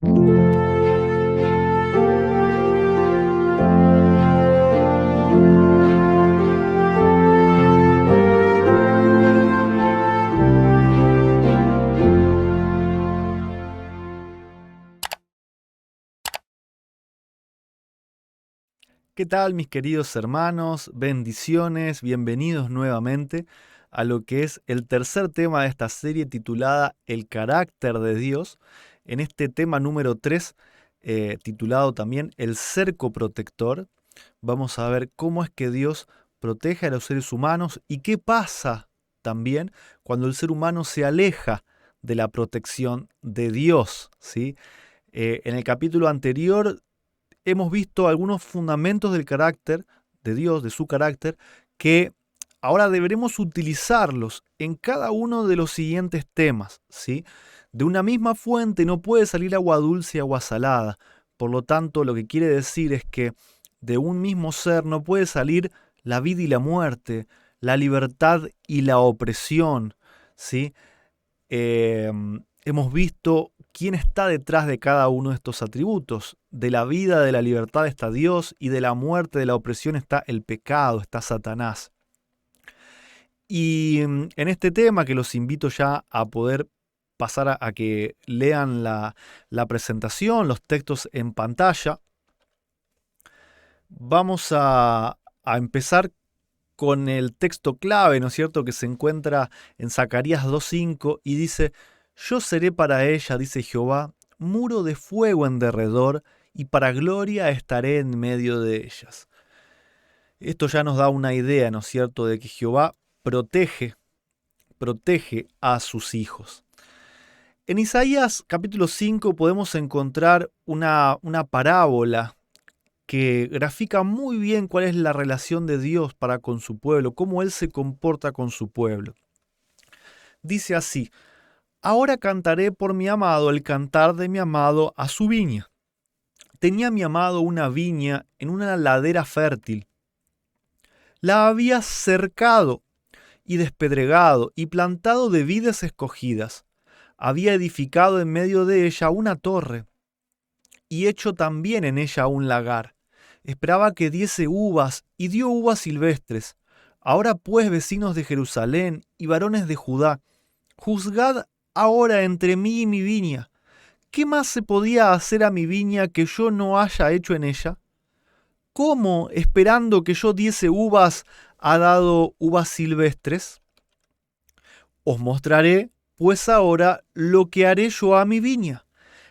¿Qué tal, mis queridos hermanos? Bendiciones, bienvenidos nuevamente a lo que es el tercer tema de esta serie titulada El carácter de Dios. En este tema número 3, titulado también El cerco protector, vamos a ver cómo es que Dios protege a los seres humanos y qué pasa también cuando el ser humano se aleja de la protección de Dios, ¿sí? En el capítulo anterior hemos visto algunos fundamentos del carácter de Dios, de su carácter, que ahora deberemos utilizarlos en cada uno de los siguientes temas, ¿sí? De una misma fuente no puede salir agua dulce y agua salada. Por lo tanto, lo que quiere decir es que de un mismo ser no puede salir la vida y la muerte, la libertad y la opresión, ¿sí? eh, Hemos visto quién está detrás de cada uno de estos atributos. De la vida, de la libertad está Dios y de la muerte, de la opresión está el pecado, está Satanás. Y en este tema que los invito ya a poder pasar a que lean la presentación, los textos en pantalla, vamos a empezar con el texto clave, ¿no es cierto?, que se encuentra en Zacarías 2:5 y dice: Yo seré para ella, dice Jehová, muro de fuego en derredor, y para gloria estaré en medio de ellas. Esto ya nos da una idea, ¿no es cierto?, de que Jehová protege a sus hijos. En Isaías capítulo 5 podemos encontrar una parábola que grafica muy bien cuál es la relación de Dios para con su pueblo, cómo Él se comporta con su pueblo. Dice así: Ahora cantaré por mi amado el cantar de mi amado a su viña. Tenía mi amado una viña en una ladera fértil. La había cercado y despedregado y plantado de vides escogidas. Había edificado en medio de ella una torre y hecho también en ella un lagar. Esperaba que diese uvas, y dio uvas silvestres. Ahora pues, vecinos de Jerusalén y varones de Judá, juzgad ahora entre mí y mi viña. ¿Qué más se podía hacer a mi viña que yo no haya hecho en ella? ¿Cómo, esperando que yo diese uvas, ha dado uvas silvestres? Os mostraré, pues ahora, lo que haré yo a mi viña.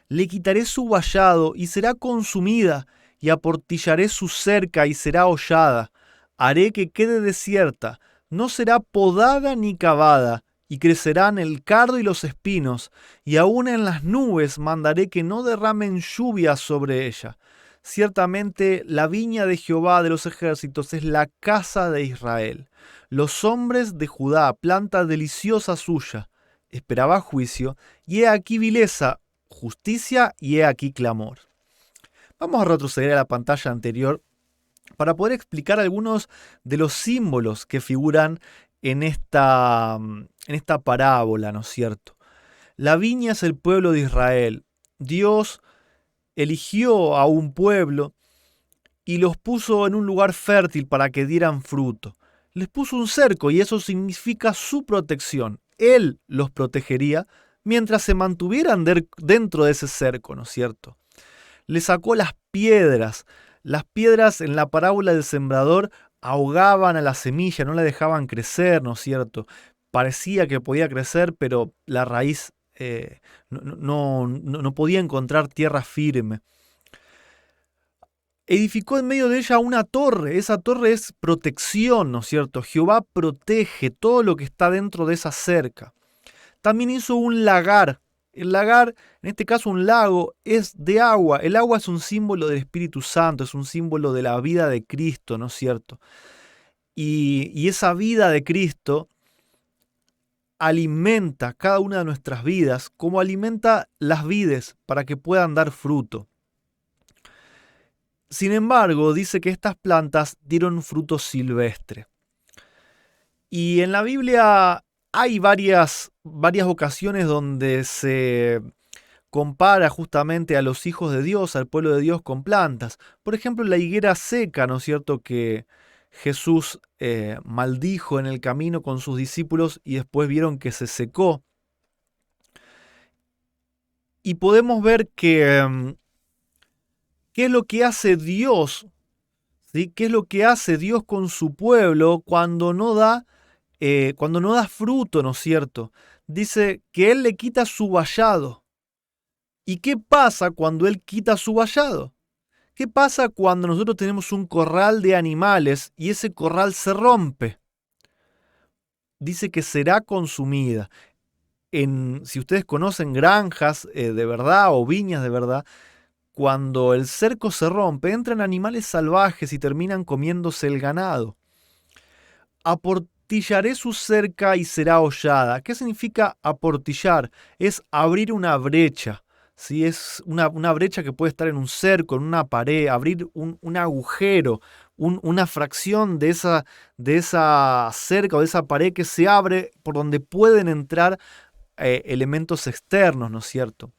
Le quitaré su vallado y será consumida, y aportillaré su cerca y será hollada. Haré que quede desierta, no será podada ni cavada, y crecerán el cardo y los espinos, y aun en las nubes mandaré que no derramen lluvia sobre ella. Ciertamente la viña de Jehová de los ejércitos es la casa de Israel. Los hombres de Judá, planta deliciosa suya. Esperaba juicio, y he aquí vileza, justicia, y he aquí clamor. Vamos a retroceder a la pantalla anterior para poder explicar algunos de los símbolos que figuran en esta parábola, ¿no es cierto? La viña es el pueblo de Israel. Dios eligió a un pueblo y los puso en un lugar fértil para que dieran fruto. Les puso un cerco y eso significa su protección. Él los protegería mientras se mantuvieran dentro de ese cerco, ¿no es cierto? Le sacó las piedras. Las piedras en la parábola del sembrador ahogaban a la semilla, no la dejaban crecer, ¿no es cierto? Parecía que podía crecer, pero la raíz no podía encontrar tierra firme. Edificó en medio de ella una torre. Esa torre es protección, ¿no es cierto? Jehová protege todo lo que está dentro de esa cerca. También hizo un lagar. El lagar, en este caso un lago, es de agua. El agua es un símbolo del Espíritu Santo, es un símbolo de la vida de Cristo, ¿no es cierto? Y esa vida de Cristo alimenta cada una de nuestras vidas, como alimenta las vides para que puedan dar fruto. Sin embargo, dice que estas plantas dieron fruto silvestre. Y en la Biblia hay varias ocasiones donde se compara justamente a los hijos de Dios, al pueblo de Dios, con plantas. Por ejemplo, la higuera seca, ¿no es cierto?, que Jesús maldijo en el camino con sus discípulos y después vieron que se secó. Y podemos ver que qué es lo que hace Dios, ¿sí? ¿Qué es lo que hace Dios con su pueblo cuando no da fruto, ¿no es cierto? Dice que Él le quita su vallado. ¿Y qué pasa cuando Él quita su vallado? ¿Qué pasa cuando nosotros tenemos un corral de animales y ese corral se rompe? Dice que será consumida. Si ustedes conocen granjas de verdad o viñas de verdad, cuando el cerco se rompe, entran animales salvajes y terminan comiéndose el ganado. Aportillaré su cerca y será hollada. ¿Qué significa aportillar? Es abrir una brecha. ¿Sí? Es una brecha que puede estar en un cerco, en una pared, abrir un agujero, una fracción de esa cerca o de esa pared que se abre por donde pueden entrar elementos externos, ¿no es cierto?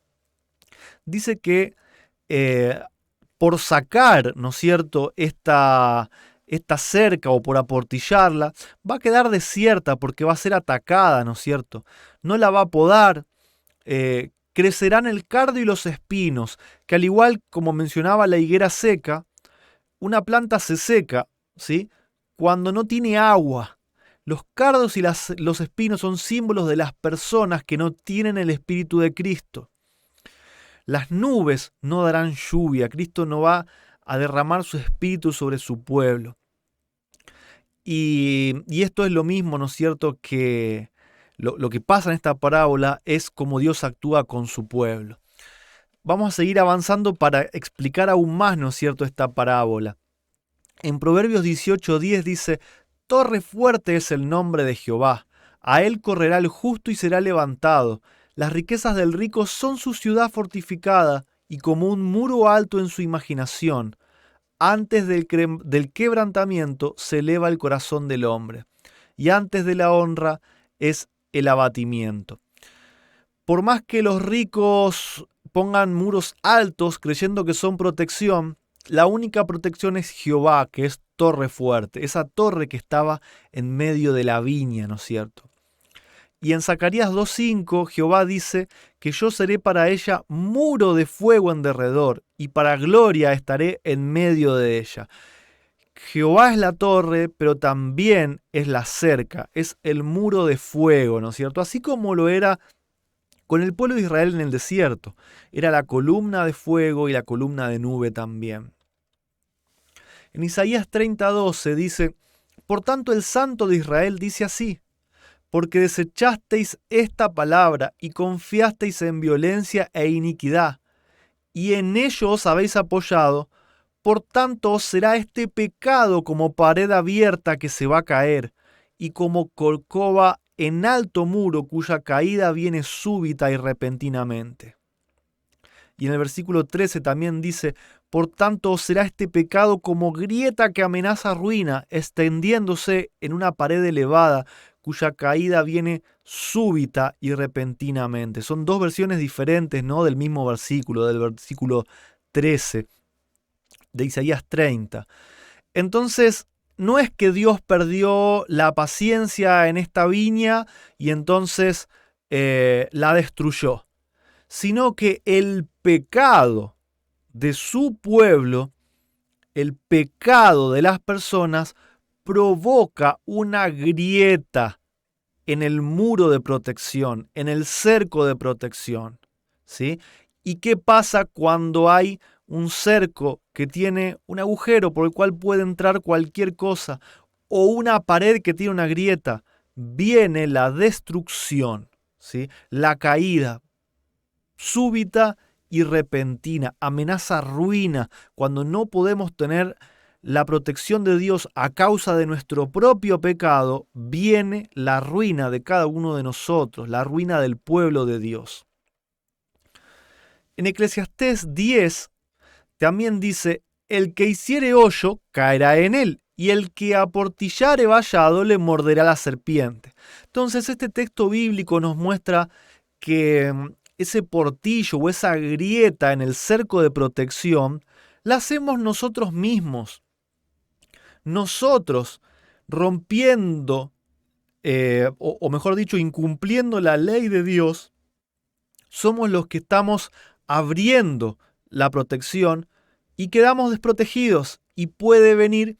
Dice que por sacar, ¿no es cierto?, esta cerca o por aportillarla, va a quedar desierta porque va a ser atacada, ¿no es cierto? No la va a podar, crecerán el cardo y los espinos, que al igual como mencionaba la higuera seca, una planta se seca, ¿sí?, cuando no tiene agua. Los cardos y los espinos son símbolos de las personas que no tienen el Espíritu de Cristo. Las nubes no darán lluvia, Cristo no va a derramar su espíritu sobre su pueblo. Y esto es lo mismo, ¿no es cierto?, que lo que pasa en esta parábola es cómo Dios actúa con su pueblo. Vamos a seguir avanzando para explicar aún más, ¿no es cierto?, esta parábola. En Proverbios 18:10 dice: Torre fuerte es el nombre de Jehová, a él correrá el justo y será levantado. Las riquezas del rico son su ciudad fortificada y como un muro alto en su imaginación. Antes del quebrantamiento se eleva el corazón del hombre, y antes de la honra es el abatimiento. Por más que los ricos pongan muros altos creyendo que son protección, la única protección es Jehová, que es torre fuerte, esa torre que estaba en medio de la viña, ¿no es cierto? Y en Zacarías 2:5 Jehová dice que yo seré para ella muro de fuego en derredor y para gloria estaré en medio de ella. Jehová es la torre, pero también es la cerca, es el muro de fuego, ¿no es cierto? Así como lo era con el pueblo de Israel en el desierto. Era la columna de fuego y la columna de nube también. En Isaías 30:12 dice: Por tanto el Santo de Israel dice así: porque desechasteis esta palabra y confiasteis en violencia e iniquidad, y en ello os habéis apoyado, por tanto os será este pecado como pared abierta que se va a caer, y como corcova en alto muro cuya caída viene súbita y repentinamente. Y en el versículo 13 también dice: por tanto os será este pecado como grieta que amenaza ruina, extendiéndose en una pared elevada, cuya caída viene súbita y repentinamente. Son dos versiones diferentes, ¿no?, del mismo versículo, del versículo 13 de Isaías 30. Entonces, no es que Dios perdió la paciencia en esta viña y entonces la destruyó, sino que el pecado de su pueblo, el pecado de las personas, provoca una grieta en el muro de protección, en el cerco de protección, ¿sí? ¿Y qué pasa cuando hay un cerco que tiene un agujero por el cual puede entrar cualquier cosa o una pared que tiene una grieta? Viene la destrucción, ¿sí?, la caída súbita y repentina, amenaza ruina, cuando no podemos tener la protección de Dios a causa de nuestro propio pecado, viene la ruina de cada uno de nosotros, la ruina del pueblo de Dios. En Eclesiastés 10 también dice: el que hiciere hoyo caerá en él, y el que aportillare vallado le morderá la serpiente. Entonces este texto bíblico nos muestra que ese portillo o esa grieta en el cerco de protección, la hacemos nosotros mismos. Nosotros rompiendo, o mejor dicho, incumpliendo la ley de Dios, somos los que estamos abriendo la protección y quedamos desprotegidos y puede venir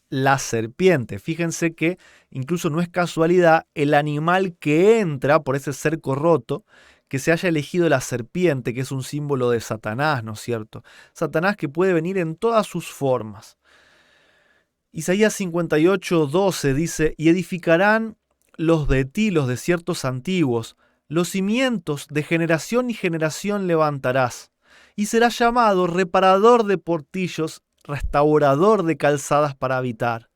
la serpiente. Fíjense que incluso no es casualidad el animal que entra por ese cerco roto, que se haya elegido la serpiente, que es un símbolo de Satanás, ¿no es cierto? Satanás que puede venir en todas sus formas. Isaías 58:12 dice: y edificarán los de ti los desiertos antiguos, los cimientos de generación y generación levantarás, y serás llamado reparador de portillos, restaurador de calzadas para habitar.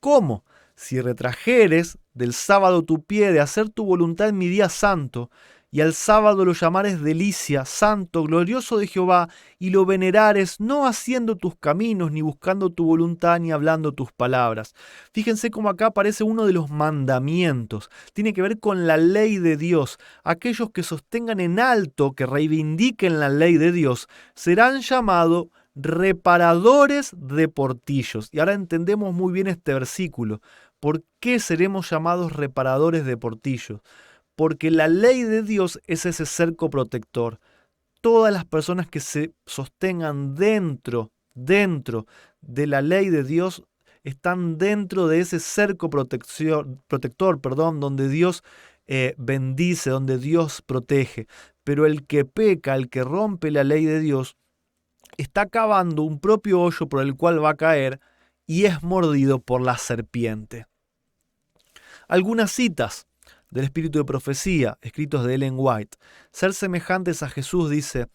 ¿Cómo? Si retrajeres del sábado tu pie de hacer tu voluntad en mi día santo, y al sábado lo llamares delicia, santo, glorioso de Jehová, y lo venerares, no haciendo tus caminos, ni buscando tu voluntad, ni hablando tus palabras. Fíjense cómo acá aparece uno de los mandamientos. Tiene que ver con la ley de Dios. Aquellos que sostengan en alto, que reivindiquen la ley de Dios, serán llamados reparadores de portillos. Y ahora entendemos muy bien este versículo. ¿Por qué seremos llamados reparadores de portillos? Porque la ley de Dios es ese cerco protector. Todas las personas que se sostengan dentro de la ley de Dios están dentro de ese cerco protector, donde Dios bendice, donde Dios protege. Pero el que peca, el que rompe la ley de Dios, está cavando un propio hoyo por el cual va a caer y es mordido por la serpiente. Algunas citas del espíritu de profecía, escritos de Ellen White. Ser semejantes a Jesús dice: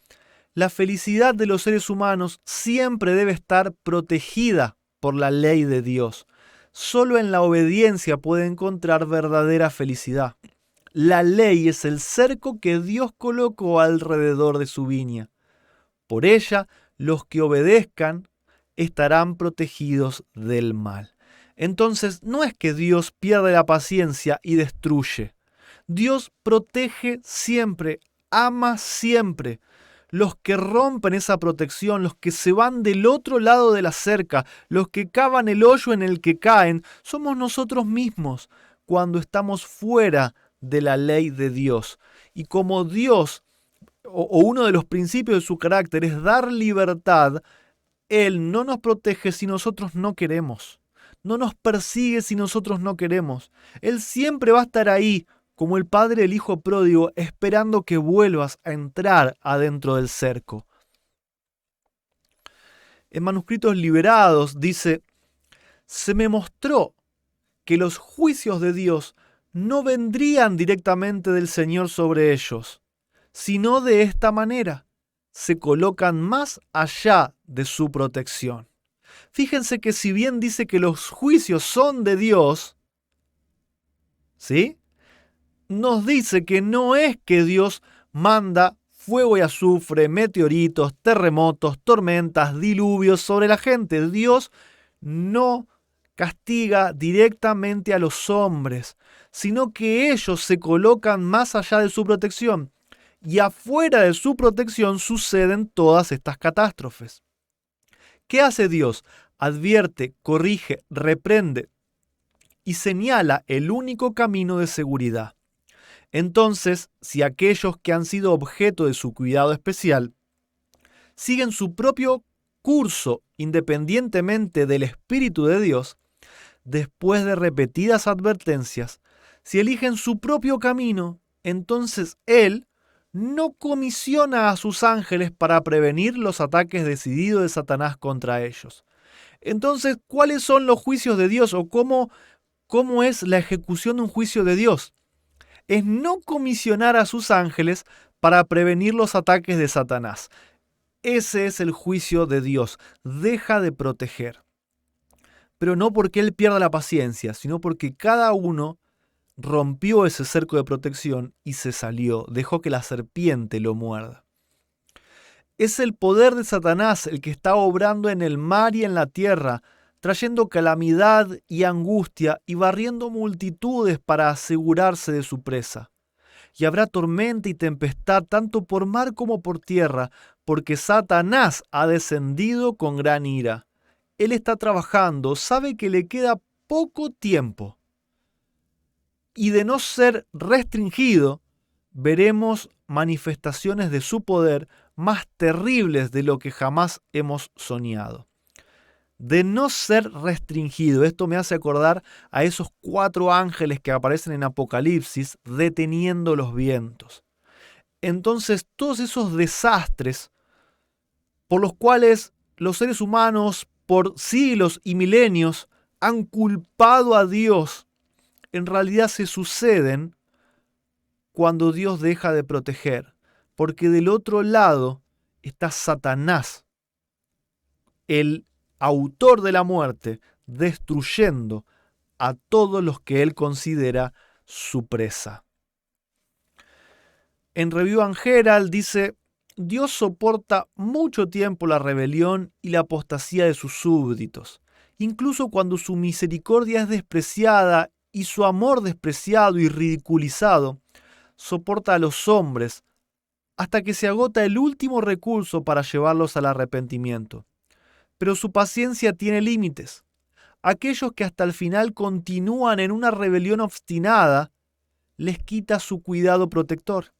la felicidad de los seres humanos siempre debe estar protegida por la ley de Dios. Solo en la obediencia puede encontrar verdadera felicidad. La ley es el cerco que Dios colocó alrededor de su viña. Por ella, los que obedezcan estarán protegidos del mal. Entonces, no es que Dios pierde la paciencia y destruye. Dios protege siempre, ama siempre. Los que rompen esa protección, los que se van del otro lado de la cerca, los que cavan el hoyo en el que caen, somos nosotros mismos cuando estamos fuera de la ley de Dios. Y como Dios, o uno de los principios de su carácter es dar libertad, Él no nos protege si nosotros no queremos. No nos persigue si nosotros no queremos. Él siempre va a estar ahí, como el padre del hijo pródigo, esperando que vuelvas a entrar adentro del cerco. En Manuscritos Liberados dice: se me mostró que los juicios de Dios no vendrían directamente del Señor sobre ellos, sino de esta manera: se colocan más allá de su protección. Fíjense que si bien dice que los juicios son de Dios, ¿sí?, nos dice que no es que Dios manda fuego y azufre, meteoritos, terremotos, tormentas, diluvios sobre la gente. Dios no castiga directamente a los hombres, sino que ellos se colocan más allá de su protección. Y afuera de su protección suceden todas estas catástrofes. ¿Qué hace Dios? Advierte, corrige, reprende y señala el único camino de seguridad. Entonces, si aquellos que han sido objeto de su cuidado especial siguen su propio curso independientemente del Espíritu de Dios, después de repetidas advertencias, si eligen su propio camino, entonces Él no comisiona a sus ángeles para prevenir los ataques decididos de Satanás contra ellos. Entonces, ¿cuáles son los juicios de Dios o cómo es la ejecución de un juicio de Dios? Es no comisionar a sus ángeles para prevenir los ataques de Satanás. Ese es el juicio de Dios. Deja de proteger. Pero no porque Él pierda la paciencia, sino porque cada uno rompió ese cerco de protección y se salió, dejó que la serpiente lo muerda. Es el poder de Satanás el que está obrando en el mar y en la tierra, trayendo calamidad y angustia y barriendo multitudes para asegurarse de su presa. y habrá tormenta y tempestad tanto por mar como por tierra, porque Satanás ha descendido con gran ira. Él está trabajando, sabe que le queda poco tiempo. Y de no ser restringido, veremos manifestaciones de su poder más terribles de lo que jamás hemos soñado. De no ser restringido, esto me hace acordar a esos 4 ángeles que aparecen en Apocalipsis deteniendo los vientos. Entonces, todos esos desastres por los cuales los seres humanos por siglos y milenios han culpado a Dios, en realidad se suceden cuando Dios deja de proteger, porque del otro lado está Satanás, el autor de la muerte, destruyendo a todos los que él considera su presa. En Review and Herald dice: Dios soporta mucho tiempo la rebelión y la apostasía de sus súbditos, incluso cuando su misericordia es despreciada y su amor despreciado y ridiculizado. Soporta a los hombres hasta que se agota el último recurso para llevarlos al arrepentimiento. Pero su paciencia tiene límites. Aquellos que hasta el final continúan en una rebelión obstinada, les quita su cuidado protector.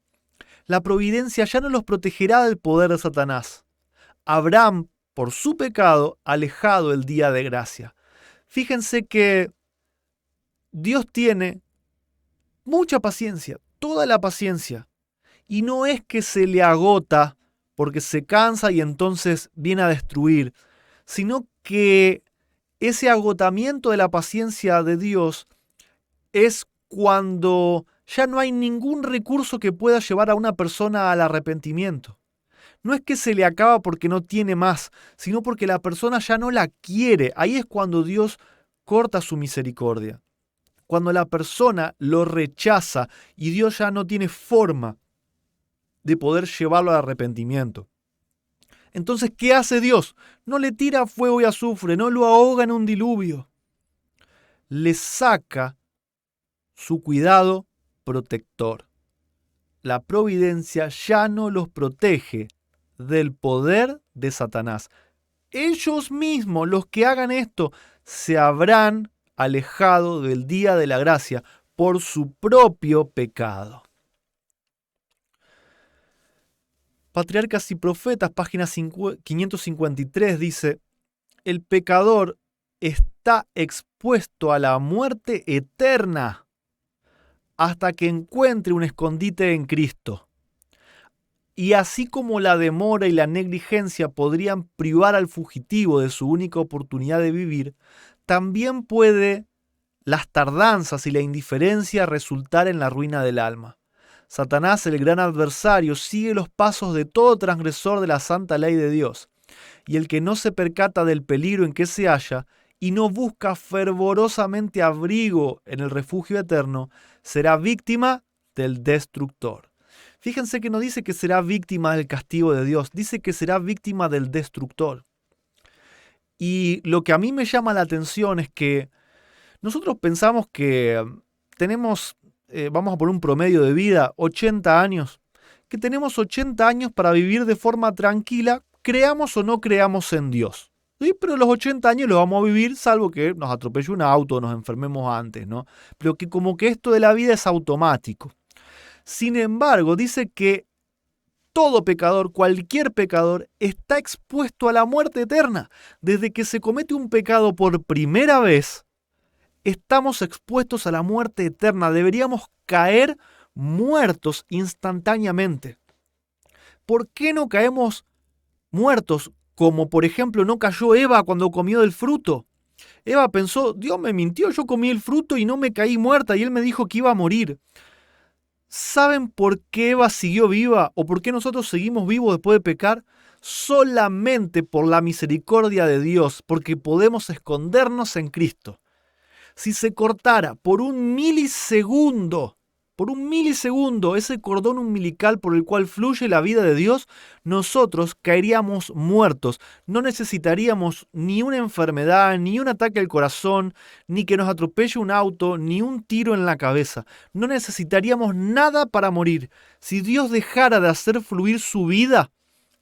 La providencia ya no los protegerá del poder de Satanás. Habrán, por su pecado, alejado el día de gracia. Fíjense que Dios tiene mucha paciencia, toda la paciencia. Y no es que se le agota porque se cansa y entonces viene a destruir, sino que ese agotamiento de la paciencia de Dios es cuando ya no hay ningún recurso que pueda llevar a una persona al arrepentimiento. No es que se le acaba porque no tiene más, sino porque la persona ya no la quiere. Ahí es cuando Dios corta su misericordia. Cuando la persona lo rechaza y Dios ya no tiene forma de poder llevarlo al arrepentimiento. Entonces, ¿qué hace Dios? No le tira fuego y azufre, no lo ahoga en un diluvio. Le saca su cuidado protector. La providencia ya no los protege del poder de Satanás. Ellos mismos, los que hagan esto, se habrán alejado del día de la gracia por su propio pecado. Patriarcas y Profetas, página 553, dice: el pecador está expuesto a la muerte eterna hasta que encuentre un escondite en Cristo. Y así como la demora y la negligencia podrían privar al fugitivo de su única oportunidad de vivir, también puede las tardanzas y la indiferencia resultar en la ruina del alma. Satanás, el gran adversario, sigue los pasos de todo transgresor de la santa ley de Dios, y el que no se percata del peligro en que se halla y no busca fervorosamente abrigo en el refugio eterno, será víctima del destructor. Fíjense que no dice que será víctima del castigo de Dios, dice que será víctima del destructor. Y lo que a mí me llama la atención es que nosotros pensamos que tenemos, vamos a poner un promedio de vida, 80 años, que tenemos 80 años para vivir de forma tranquila, creamos o no creamos en Dios. ¿Sí? Pero los 80 años los vamos a vivir salvo que nos atropelle un auto o nos enfermemos antes, ¿no? Pero que como que esto de la vida es automático. Sin embargo, dice que todo pecador, cualquier pecador, está expuesto a la muerte eterna. Desde que se comete un pecado por primera vez, estamos expuestos a la muerte eterna. Deberíamos caer muertos instantáneamente. ¿Por qué no caemos muertos? Como por ejemplo no cayó Eva cuando comió del fruto. Eva pensó: Dios me mintió, yo comí el fruto y no me caí muerta, y él me dijo que iba a morir. ¿Saben por qué Eva siguió viva o por qué nosotros seguimos vivos después de pecar? Solamente por la misericordia de Dios, porque podemos escondernos en Cristo. Si se cortara por un milisegundo por un milisegundo, ese cordón umbilical por el cual fluye la vida de Dios, nosotros caeríamos muertos. No necesitaríamos ni una enfermedad, ni un ataque al corazón, ni que nos atropelle un auto, ni un tiro en la cabeza. No necesitaríamos nada para morir. Si Dios dejara de hacer fluir su vida,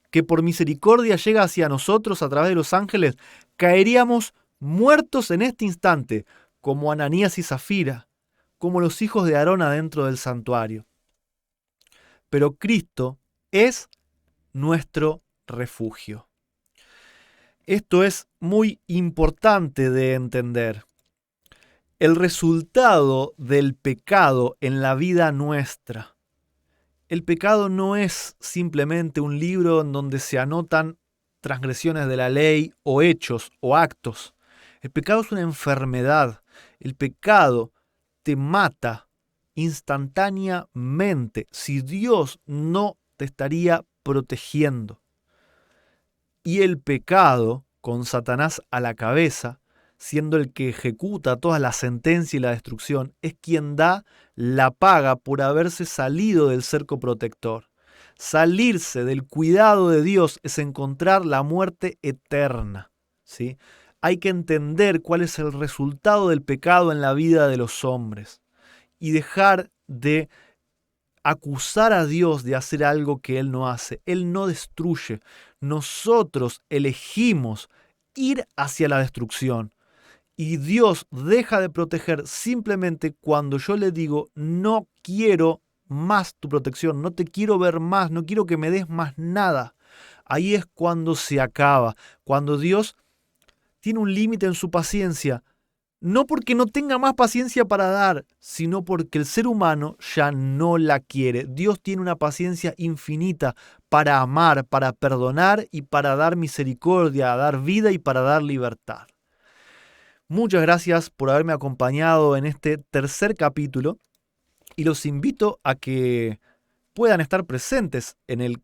que por misericordia llega hacia nosotros a través de los ángeles, caeríamos muertos en este instante, como Ananías y Zafira, como los hijos de Aarón adentro del santuario. Pero Cristo es nuestro refugio. Esto es muy importante de entender. El resultado del pecado en la vida nuestra. El pecado no es simplemente un libro en donde se anotan transgresiones de la ley o hechos o actos. El pecado es una enfermedad. El pecado te mata instantáneamente si Dios no te estaría protegiendo. Y el pecado, con Satanás a la cabeza, siendo el que ejecuta toda la sentencia y la destrucción, es quien da la paga por haberse salido del cerco protector. Salirse del cuidado de Dios es encontrar la muerte eterna, ¿sí? Hay que entender cuál es el resultado del pecado en la vida de los hombres y dejar de acusar a Dios de hacer algo que Él no hace. Él no destruye. Nosotros elegimos ir hacia la destrucción. Y Dios deja de proteger simplemente cuando yo le digo, no quiero más tu protección, no te quiero ver más, no quiero que me des más nada. Ahí es cuando se acaba, cuando Dios tiene un límite en su paciencia, no porque no tenga más paciencia para dar, sino porque el ser humano ya no la quiere. Dios tiene una paciencia infinita para amar, para perdonar y para dar misericordia, dar vida y para dar libertad. Muchas gracias por haberme acompañado en este tercer capítulo y los invito a que puedan estar presentes en el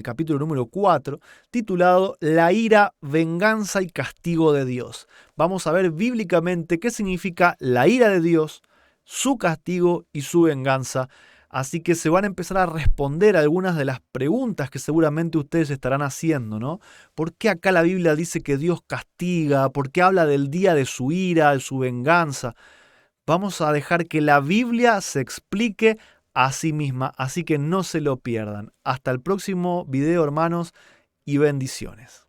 capítulo número 4, titulado La ira, venganza y castigo de Dios. Vamos a ver bíblicamente qué significa la ira de Dios, su castigo y su venganza. Así que se van a empezar a responder algunas de las preguntas que seguramente ustedes estarán haciendo, ¿no? ¿Por qué acá la Biblia dice que Dios castiga? ¿Por qué habla del día de su ira, de su venganza? Vamos a dejar que la Biblia se explique a sí misma, así que no se lo pierdan. Hasta el próximo video, hermanos, y bendiciones.